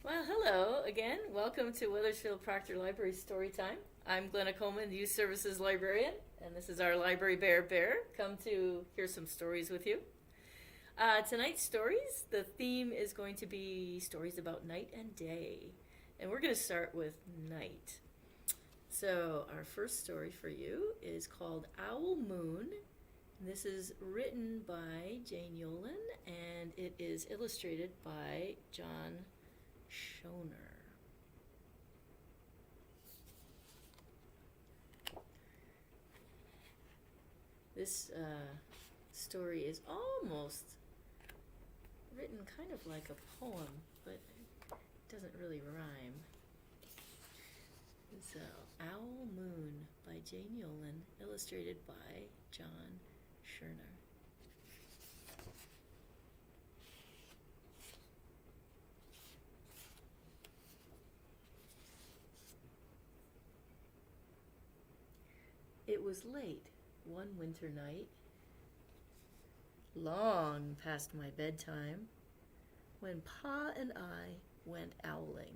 Well, hello again. Welcome to Weathersfield Proctor Library Storytime. I'm Glenna Coleman, Youth Services Librarian, and this is our Library Bear. Come to hear some stories with you. Tonight's stories, the theme is going to be stories about night and day. And we're going to start with night. So our first story for you is called Owl Moon. This is written by Jane Yolen, and it is illustrated by John Schoenherr. This story is almost written kind of like a poem, but it doesn't really rhyme. So, Owl Moon by Jane Yolen, illustrated by John Schoenherr. It was late one winter night, long past my bedtime, when Pa and I went owling.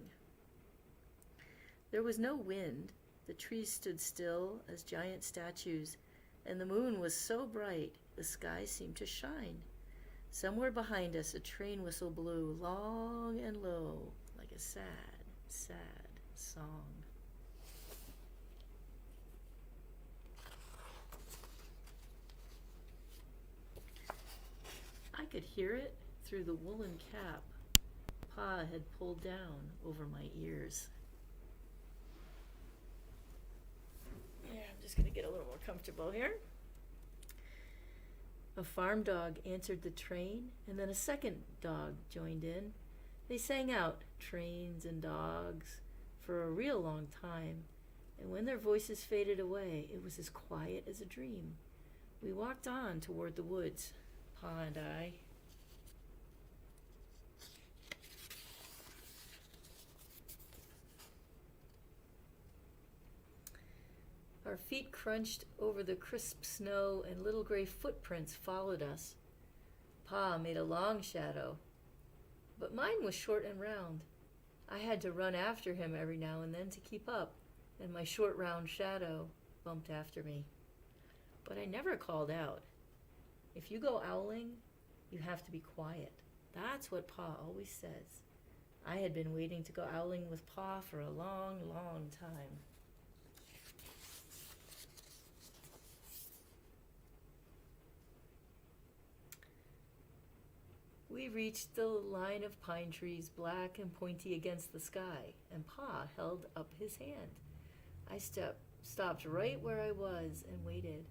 There was no wind, the trees stood still as giant statues, and the moon was so bright the sky seemed to shine. Somewhere behind us a train whistle blew long and low, like a sad, sad song. I could hear it through the woolen cap Pa had pulled down over my ears. Yeah, I'm just going to get a little more comfortable here. A farm dog answered the train, and then a second dog joined in. They sang out, trains and dogs, for a real long time, and when their voices faded away, it was as quiet as a dream. We walked on toward the woods, Pa and I. Our feet crunched over the crisp snow, and little gray footprints followed us. Pa made a long shadow, but mine was short and round. I had to run after him every now and then to keep up, and my short round shadow bumped after me. But I never called out. If you go owling, you have to be quiet. That's what Pa always says. I had been waiting to go owling with Pa for a long, long time. We reached the line of pine trees, black and pointy against the sky, and Pa held up his hand. I stopped right where I was and waited.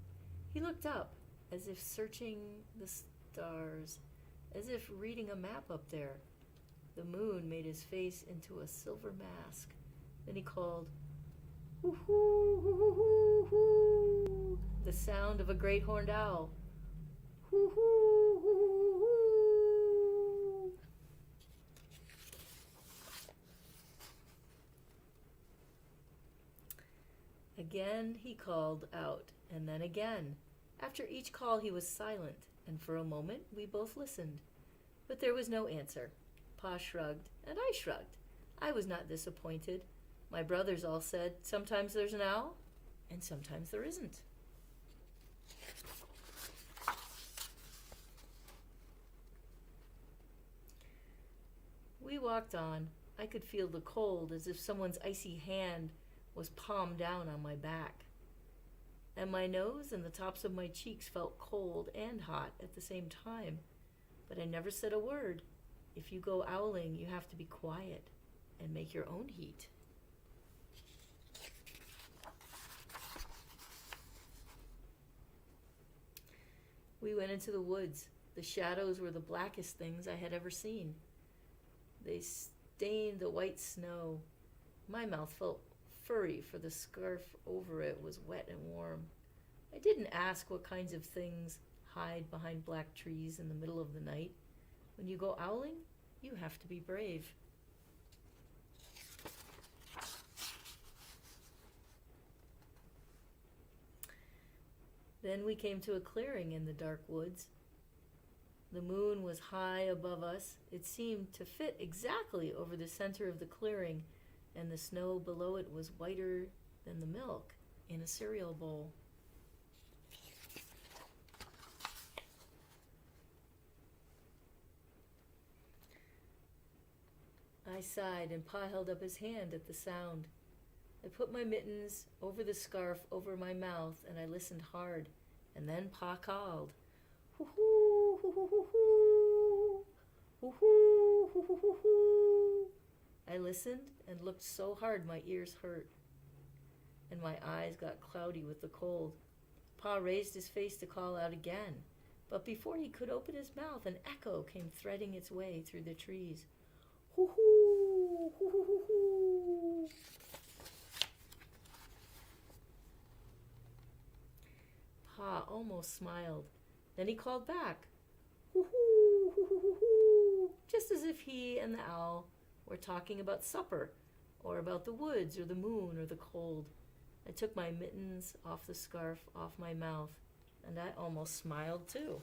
He looked up, as if searching the stars, as if reading a map up there. The moon made his face into a silver mask. Then he called, "Hoo hoo hoo hoo hoo," the sound of a great horned owl. "Hoo hoo hoo hoo." Again he called out, and then again. After each call he was silent, and for a moment we both listened. But there was no answer. Pa shrugged, and I shrugged. I was not disappointed. My brothers all said, sometimes there's an owl, and sometimes there isn't. We walked on. I could feel the cold, as if someone's icy hand was palmed down on my back. And my nose and the tops of my cheeks felt cold and hot at the same time. But I never said a word. If you go owling, you have to be quiet and make your own heat. We went into the woods. The shadows were the blackest things I had ever seen. They stained the white snow. My mouth felt furry, for the scarf over it was wet and warm. I didn't ask what kinds of things hide behind black trees in the middle of the night. When you go owling, you have to be brave. Then we came to a clearing in the dark woods. The moon was high above us. It seemed to fit exactly over the center of the clearing, and the snow below it was whiter than the milk in a cereal bowl. I sighed, and Pa held up his hand at the sound. I put my mittens over the scarf over my mouth, and I listened hard. And then Pa called, "Hoo-hoo, hoo-hoo-hoo-hoo, hoo-hoo, hoo-hoo-hoo-hoo." I listened and looked so hard my ears hurt, and my eyes got cloudy with the cold. Pa raised his face to call out again, but before he could open his mouth, an echo came threading its way through the trees. Hoo-hoo, hoo-hoo-hoo-hoo. Pa almost smiled. Then he called back, "Hoo-hoo, hoo-hoo-hoo-hoo," just as if he and the owl were talking about supper, or about the woods, or the moon, or the cold. I took my mittens off the scarf off my mouth, and I almost smiled too.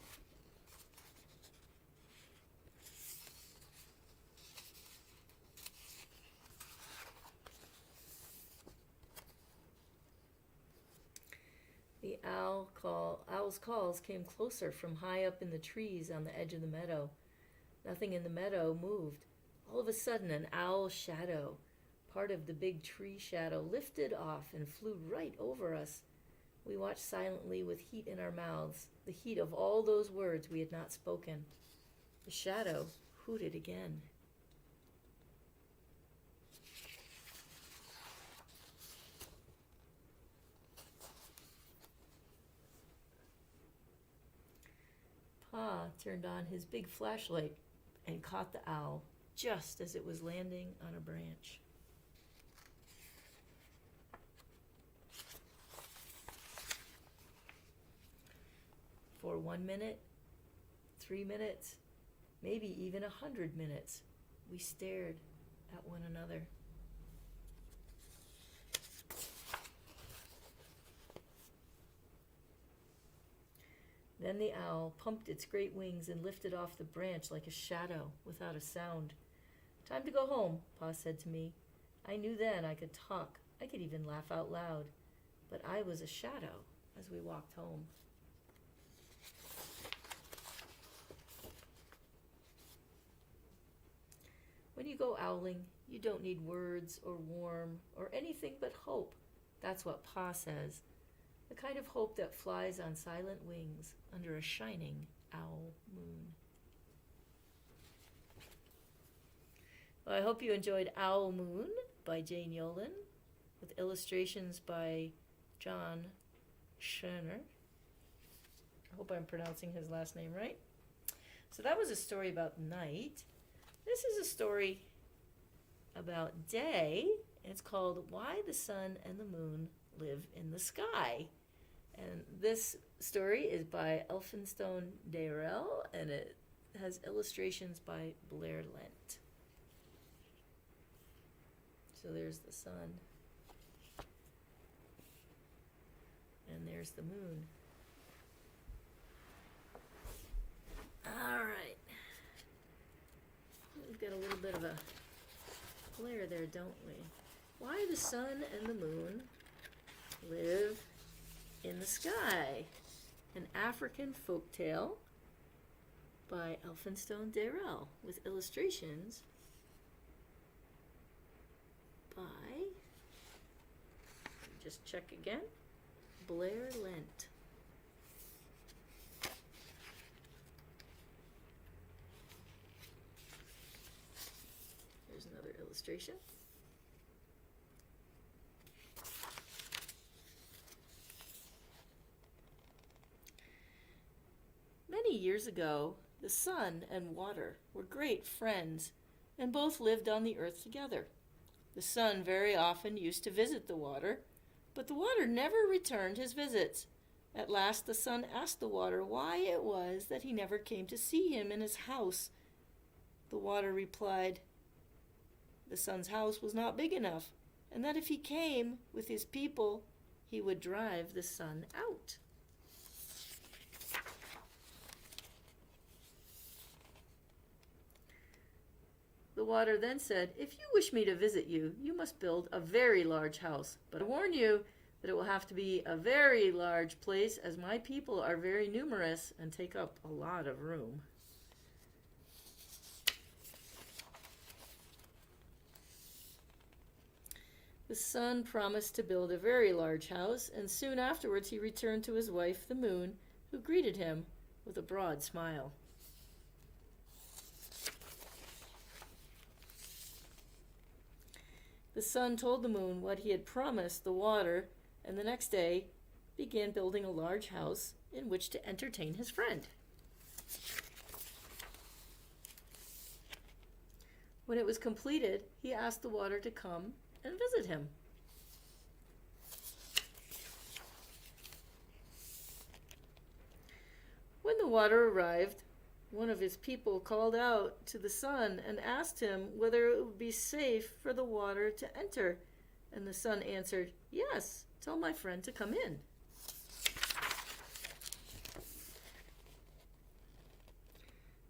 The owl's calls came closer from high up in the trees on the edge of the meadow. Nothing in the meadow moved. All of a sudden, an owl shadow, part of the big tree shadow, lifted off and flew right over us. We watched silently with heat in our mouths, the heat of all those words we had not spoken. The shadow hooted again. Pa turned on his big flashlight and caught the owl just as it was landing on a branch. For 1 minute, 3 minutes, maybe even 100 minutes, we stared at one another. Then the owl pumped its great wings and lifted off the branch like a shadow without a sound. "Time to go home," Pa said to me. I knew then I could talk. I could even laugh out loud. But I was a shadow as we walked home. When you go owling, you don't need words or warm or anything but hope. That's what Pa says. The kind of hope that flies on silent wings under a shining owl moon. Well, I hope you enjoyed Owl Moon by Jane Yolen, with illustrations by John Schoenherr. I hope I'm pronouncing his last name right. So that was a story about night. This is a story about day. It's called Why the Sun and the Moon Live in the Sky. And this story is by Elphinstone Dayrell, and it has illustrations by Blair Lent. So there's the sun. And there's the moon. All right. We've got a little bit of a glare there, don't we? Why the sun and the moon live in the sky. An African folktale by Elphinstone Dayrell, with illustrations by, just check again, Blair Lent. Here's another illustration. Many years ago, the sun and water were great friends, and both lived on the earth together. The sun very often used to visit the water, but the water never returned his visits. At last the sun asked the water why it was that he never came to see him in his house. The water replied, the sun's house was not big enough, and that if he came with his people, he would drive the sun out. The water then said, "If you wish me to visit you, you must build a very large house. But I warn you that it will have to be a very large place, as my people are very numerous and take up a lot of room." The sun promised to build a very large house, and soon afterwards he returned to his wife, the moon, who greeted him with a broad smile. The sun told the moon what he had promised the water, and the next day began building a large house in which to entertain his friend. When it was completed, he asked the water to come and visit him. When the water arrived, one of his people called out to the sun and asked him whether it would be safe for the water to enter. And the sun answered, "Yes, tell my friend to come in."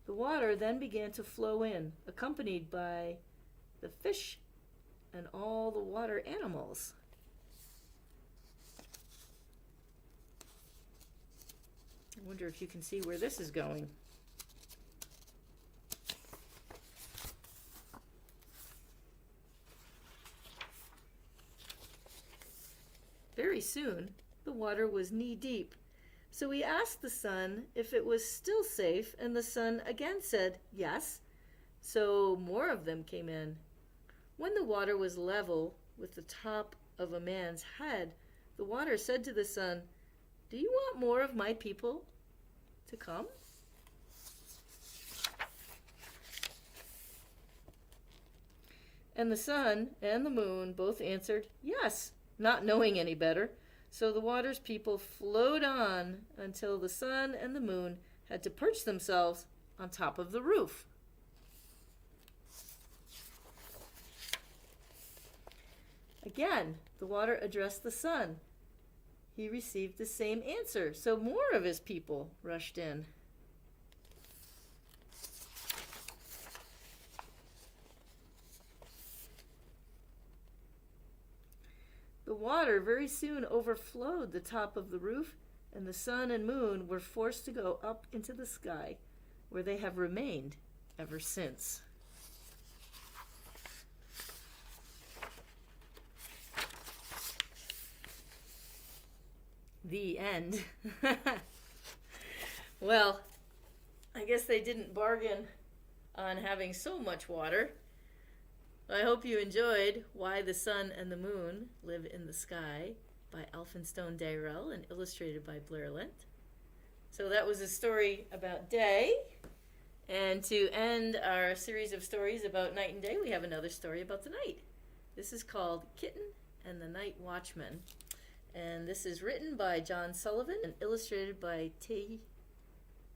The water then began to flow in, accompanied by the fish and all the water animals. I wonder if you can see where this is going. Very soon, the water was knee-deep. So he asked the sun if it was still safe, and the sun again said yes. So more of them came in. When the water was level with the top of a man's head, the water said to the sun, "Do you want more of my people to come?" And the sun and the moon both answered yes, not knowing any better. So the water's people flowed on until the sun and the moon had to perch themselves on top of the roof. Again, the water addressed the sun. He received the same answer, so more of his people rushed in. The water very soon overflowed the top of the roof, and the sun and moon were forced to go up into the sky, where they have remained ever since. The end. Well, I guess they didn't bargain on having so much water. I hope you enjoyed Why the Sun and the Moon Live in the Sky by Elphinstone Dayrell and illustrated by Blair Lent. So that was a story about day. And to end our series of stories about night and day, we have another story about the night. This is called Kitten and the Night Watchman. And this is written by John Sullivan and illustrated by Taeeun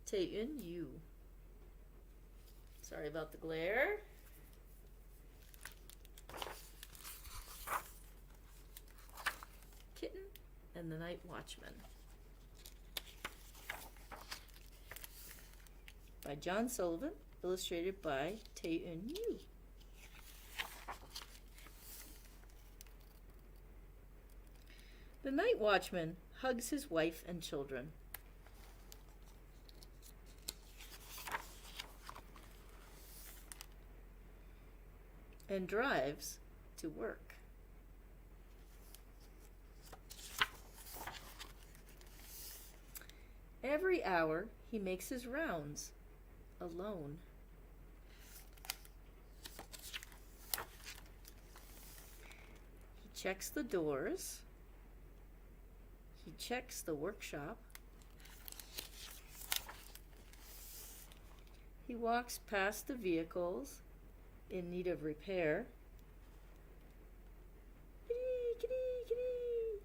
Lee. Sorry about the glare. Kitten and the Night Watchman by John Sullivan, illustrated by Taeeun Lee. The night watchman hugs his wife and children. And drives to work. Every hour he makes his rounds alone. He checks the doors. He checks the workshop. He walks past the vehicles in need of repair. Kitty, kitty, kitty.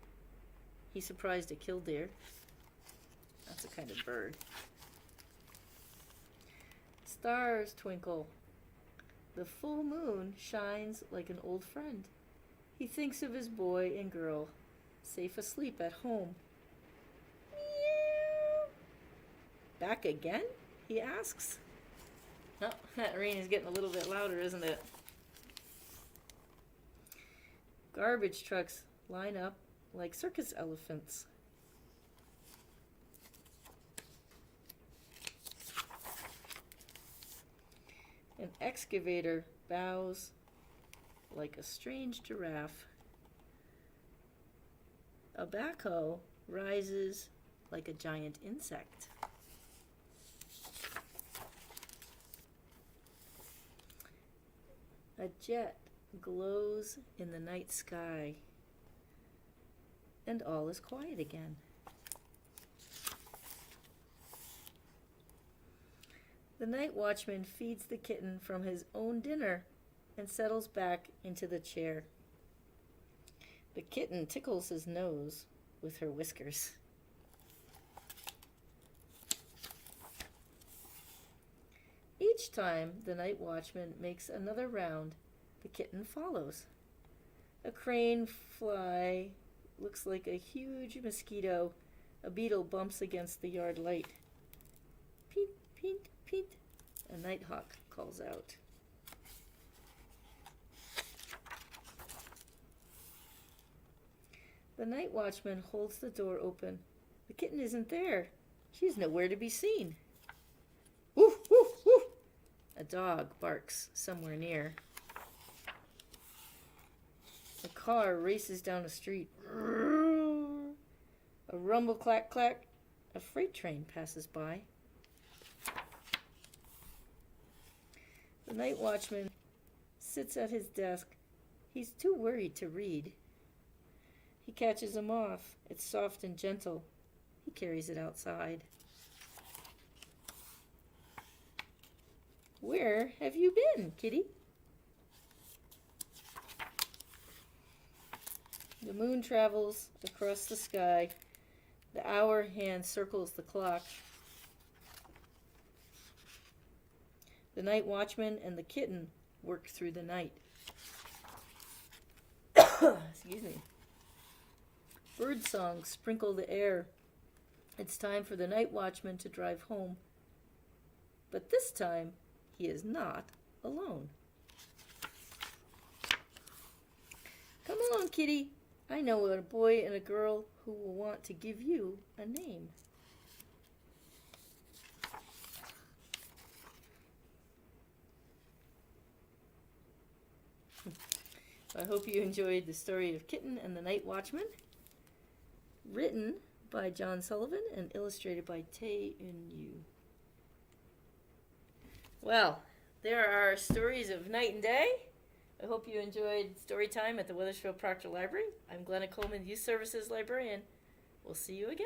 He surprised a killdeer. That's a kind of bird. Stars twinkle. The full moon shines like an old friend. He thinks of his boy and girl, safe asleep at home. Meow. Back again? He asks. Oh, that rain is getting a little bit louder, isn't it? Garbage trucks line up like circus elephants. An excavator bows like a strange giraffe. A backhoe rises like a giant insect. A jet glows in the night sky, and all is quiet again. The night watchman feeds the kitten from his own dinner and settles back into the chair. The kitten tickles his nose with her whiskers. Each time the night watchman makes another round, the kitten follows. A crane fly looks like a huge mosquito. A beetle bumps against the yard light. Peet, peet, peet. A nighthawk calls out. The night watchman holds the door open. The kitten isn't there. She's nowhere to be seen. Woof, woof, woof. A dog barks somewhere near. A car races down the street. A rumble clack clack. A freight train passes by. The night watchman sits at his desk. He's too worried to read. He catches a moth. It's soft and gentle. He carries it outside. Where have you been, kitty? The moon travels across the sky. The hour hand circles the clock. The night watchman and the kitten work through the night. Excuse me. Bird songs sprinkle the air. It's time for the night watchman to drive home. But this time, he is not alone. Come along, kitty. I know a boy and a girl who will want to give you a name. I hope you enjoyed the story of Kitten and the Night Watchman, written by John Sullivan and illustrated by Taeeun Lee. Well, there are our stories of night and day. I hope you enjoyed story time at the Weathersfield Proctor Library. I'm Glenna Coleman, Youth Services Librarian. We'll see you again.